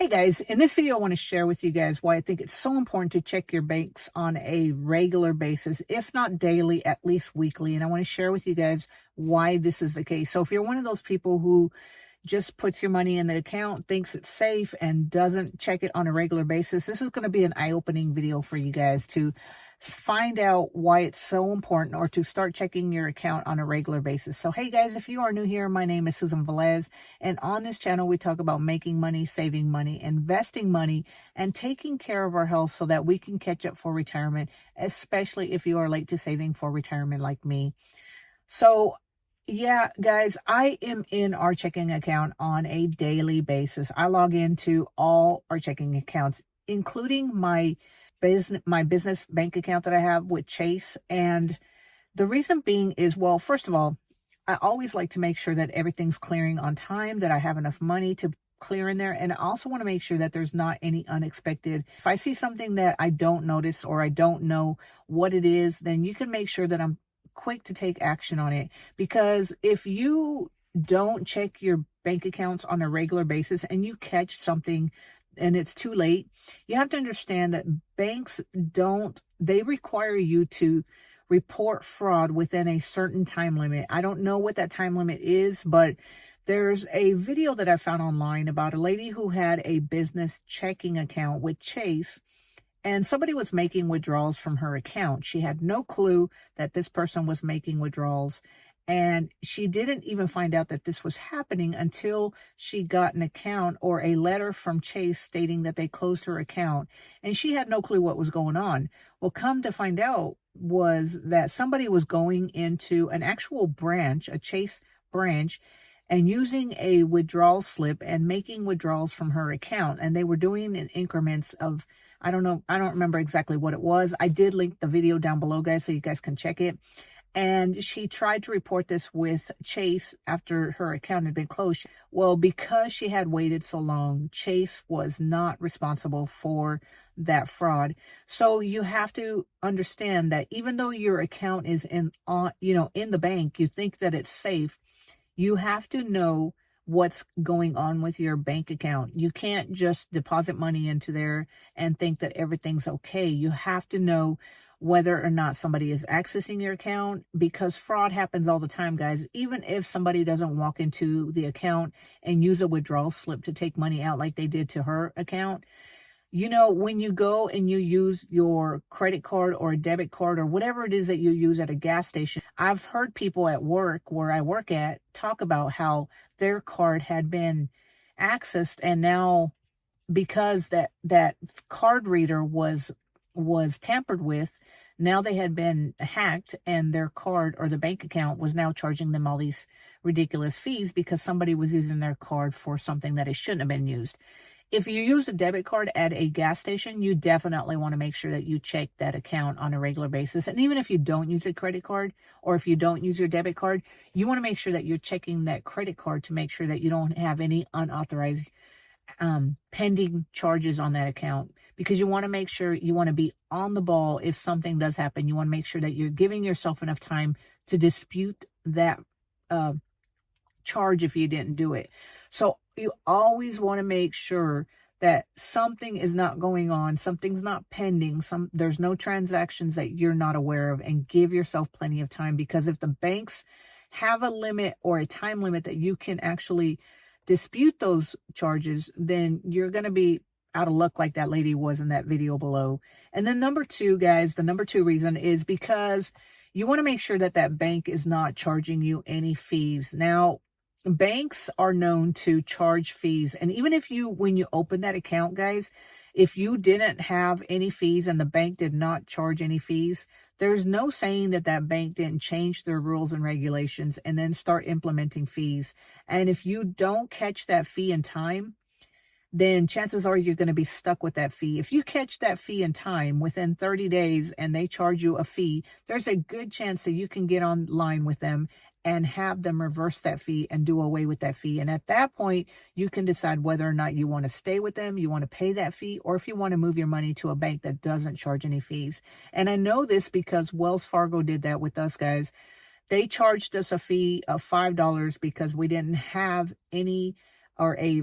Hey guys, in this video I want to share with you guys why I think it's so important to check your banks on a regular basis, if not daily, at least weekly. And I want to share with you guys why this is the case. So if you're one of those people who just puts your money in the account, thinks it's safe, and doesn't check it on a regular basis, this is going to be an eye-opening video for you guys to find out why it's so important, or to start checking your account on a regular basis. So hey guys, if you are new here, my name is Susan Velez, and on this channel we talk about making money, saving money, investing money, and taking care of our health so that we can catch up for retirement, especially if you are late to saving for retirement like me. So yeah, guys, I am in our checking account on a daily basis. I log into all our checking accounts, including my business bank account that I have with Chase. And the reason being is, well, first of all, I always like to make sure that everything's clearing on time, that I have enough money to clear in there. And I also want to make sure that there's not any unexpected. If I see something that I don't notice or I don't know what it is, then you can make sure that I'm quick to take action on it. Because if you don't check your bank accounts on a regular basis and you catch something and it's too late, you have to understand that banks they require you to report fraud within a certain time limit. I don't know what that time limit is, but there's a video that I found online about a lady who had a business checking account with Chase, and somebody was making withdrawals from her account. She had no clue that this person was making withdrawals, and she didn't even find out that this was happening until she got an account or a letter from Chase stating that they closed her account, and she had no clue what was going on. Well, come to find out was that somebody was going into an actual branch, a Chase branch, and using a withdrawal slip and making withdrawals from her account. And they were doing in increments of, I don't know, I don't remember exactly what it was. I did link the video down below, guys, so you guys can check it. And she tried to report this with Chase after her account had been closed. Well, because she had waited so long, Chase was not responsible for that fraud. So you have to understand that even though your account is in the bank, you think that it's safe, you have to know what's going on with your bank account. You can't just deposit money into there and think that everything's okay. You have to know whether or not somebody is accessing your account, because fraud happens all the time, guys. Even if somebody doesn't walk into the account and use a withdrawal slip to take money out like they did to her account, when you go and you use your credit card or a debit card or whatever it is that you use at a gas station, I've heard people at work, where I work at, talk about how their card had been accessed, and now because that card reader was tampered with, now they had been hacked, and their card or the bank account was now charging them all these ridiculous fees because somebody was using their card for something that it shouldn't have been used. If you use a debit card at a gas station, you definitely want to make sure that you check that account on a regular basis. And even if you don't use a credit card, or if you don't use your debit card, you want to make sure that you're checking that credit card to make sure that you don't have any unauthorized pending charges on that account, because you want to make sure, you want to be on the ball. If something does happen, you want to make sure that you're giving yourself enough time to dispute that charge if you didn't do it. So you always want to make sure that something is not going on, something's not pending, there's no transactions that you're not aware of, and give yourself plenty of time. Because if the banks have a limit or a time limit that you can actually dispute those charges, then you're going to be out of luck like that lady was in that video below. And then number two, guys, the number two reason is because you want to make sure that that bank is not charging you any fees. Now, banks are known to charge fees. And even if when you open that account, guys, if you didn't have any fees and the bank did not charge any fees, there's no saying that that bank didn't change their rules and regulations and then start implementing fees. And if you don't catch that fee in time, then chances are you're going to be stuck with that fee. If you catch that fee in time within 30 days and they charge you a fee, there's a good chance that you can get online with them and have them reverse that fee and do away with that fee. And at that point, you can decide whether or not you want to stay with them, you want to pay that fee, or if you want to move your money to a bank that doesn't charge any fees. And I know this because Wells Fargo did that with us, guys. They charged us a fee of $5 because we didn't have any or a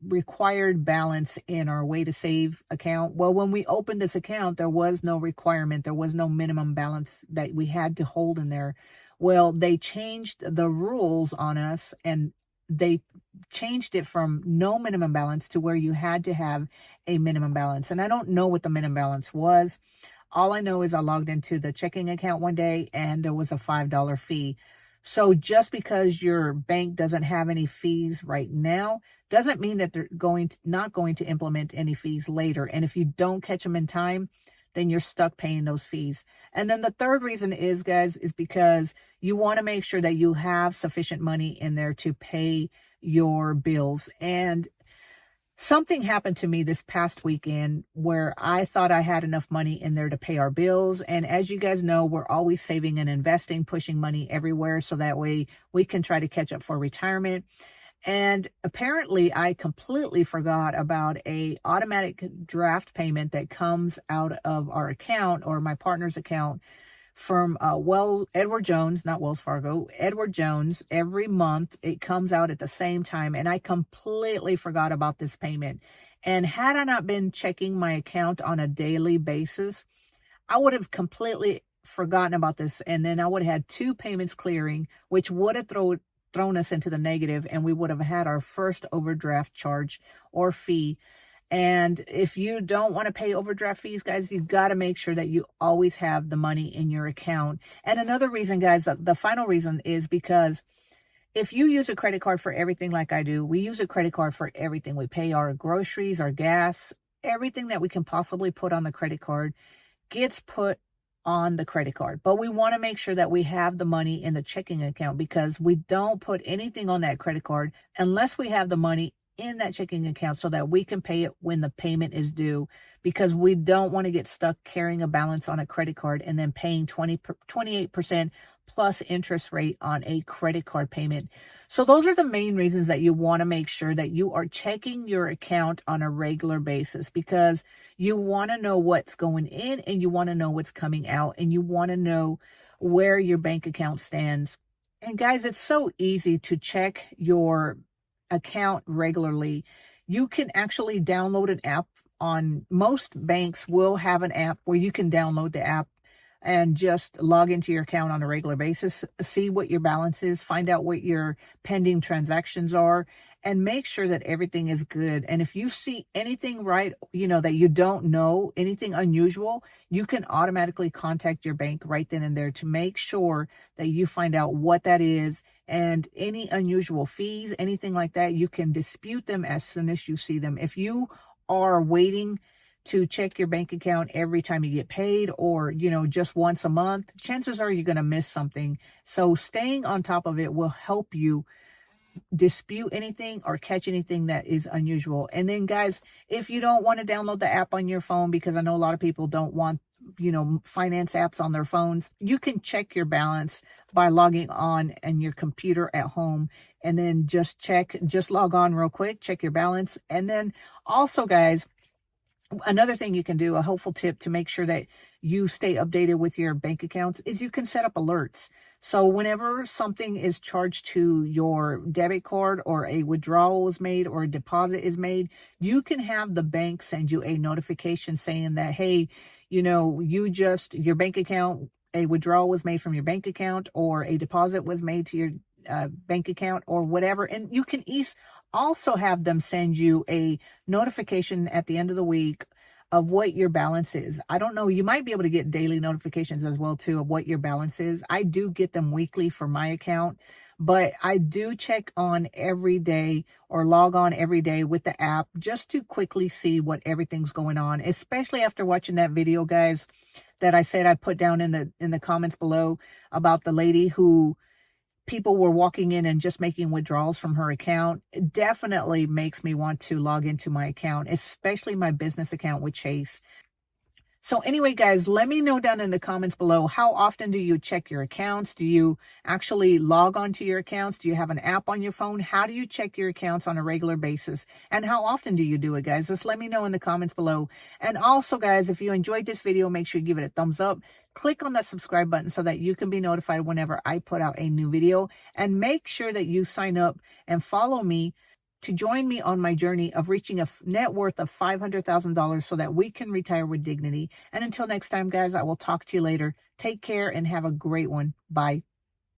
required balance in our way to save account. Well, when we opened this account, there was no requirement. There was no minimum balance that we had to hold in there. Well, they changed the rules on us, and they changed it from no minimum balance to where you had to have a minimum balance. And I don't know what the minimum balance was. All I know is I logged into the checking account one day and there was a $5 fee. So just because your bank doesn't have any fees right now doesn't mean that they're not going to implement any fees later. And if you don't catch them in time, then you're stuck paying those fees. And then the third reason is, guys, is because you want to make sure that you have sufficient money in there to pay your bills. And something happened to me this past weekend where I thought I had enough money in there to pay our bills. And as you guys know, we're always saving and investing, pushing money everywhere so that way we can try to catch up for retirement. And apparently I completely forgot about a automatic draft payment that comes out of our account, or my partner's account, from Edward Jones, not Wells Fargo, Edward Jones. Every month it comes out at the same time, and I completely forgot about this payment. And had I not been checking my account on a daily basis, I would have completely forgotten about this, and then I would have had two payments clearing, which would have thrown us into the negative, and we would have had our first overdraft charge or fee. And if you don't want to pay overdraft fees, guys, you've got to make sure that you always have the money in your account. And another reason, guys, the final reason is because if you use a credit card for everything like I do, we use a credit card for everything. We pay our groceries, our gas, everything that we can possibly put on the credit card gets put on the credit card. But we want to make sure that we have the money in the checking account, because we don't put anything on that credit card unless we have the money in that checking account so that we can pay it when the payment is due, because we don't want to get stuck carrying a balance on a credit card and then paying 28% plus interest rate on a credit card payment. So those are the main reasons that you want to make sure that you are checking your account on a regular basis, because you want to know what's going in and you want to know what's coming out, and you want to know where your bank account stands. And guys, it's so easy to check your account regularly. You can actually download an app. On most banks will have an app where you can download the app and just log into your account on a regular basis, see what your balance is, find out what your pending transactions are, and make sure that everything is good. And if you see anything that you don't know, anything unusual, you can automatically contact your bank right then and there to make sure that you find out what that is. And any unusual fees, anything like that, you can dispute them as soon as you see them. If you are waiting to check your bank account every time you get paid, or, just once a month, chances are you're going to miss something. So staying on top of it will help you dispute anything or catch anything that is unusual. And then, guys, if you don't want to download the app on your phone, because I know a lot of people don't want finance apps on their phones, you can check your balance by logging on and your computer at home, and then just log on real quick, check your balance. And then also, guys, another thing you can do, a helpful tip to make sure that you stay updated with your bank accounts, is you can set up alerts. So whenever something is charged to your debit card, or a withdrawal is made, or a deposit is made, you can have the bank send you a notification saying that, hey, your bank account, a withdrawal was made from your bank account, or a deposit was made to your bank account, or whatever. And you can also have them send you a notification at the end of the week of what your balance is. I don't know, you might be able to get daily notifications as well too of what your balance is. I do get them weekly for my account, but I do check on every day, or log on every day with the app, just to quickly see what everything's going on, especially after watching that video, guys, that I said I put down in the comments below about the lady who people were walking in and just making withdrawals from her account. It definitely makes me want to log into my account, especially my business account with Chase. So anyway, guys, let me know down in the comments below, how often do you check your accounts? Do you actually log onto your accounts? Do you have an app on your phone? How do you check your accounts on a regular basis? And how often do you do it, guys? Just let me know in the comments below. And also, guys, if you enjoyed this video, make sure you give it a thumbs up. Click on that subscribe button so that you can be notified whenever I put out a new video. And make sure that you sign up and follow me to join me on my journey of reaching a net worth of $500,000 so that we can retire with dignity. And until next time, guys, I will talk to you later. Take care and have a great one. Bye.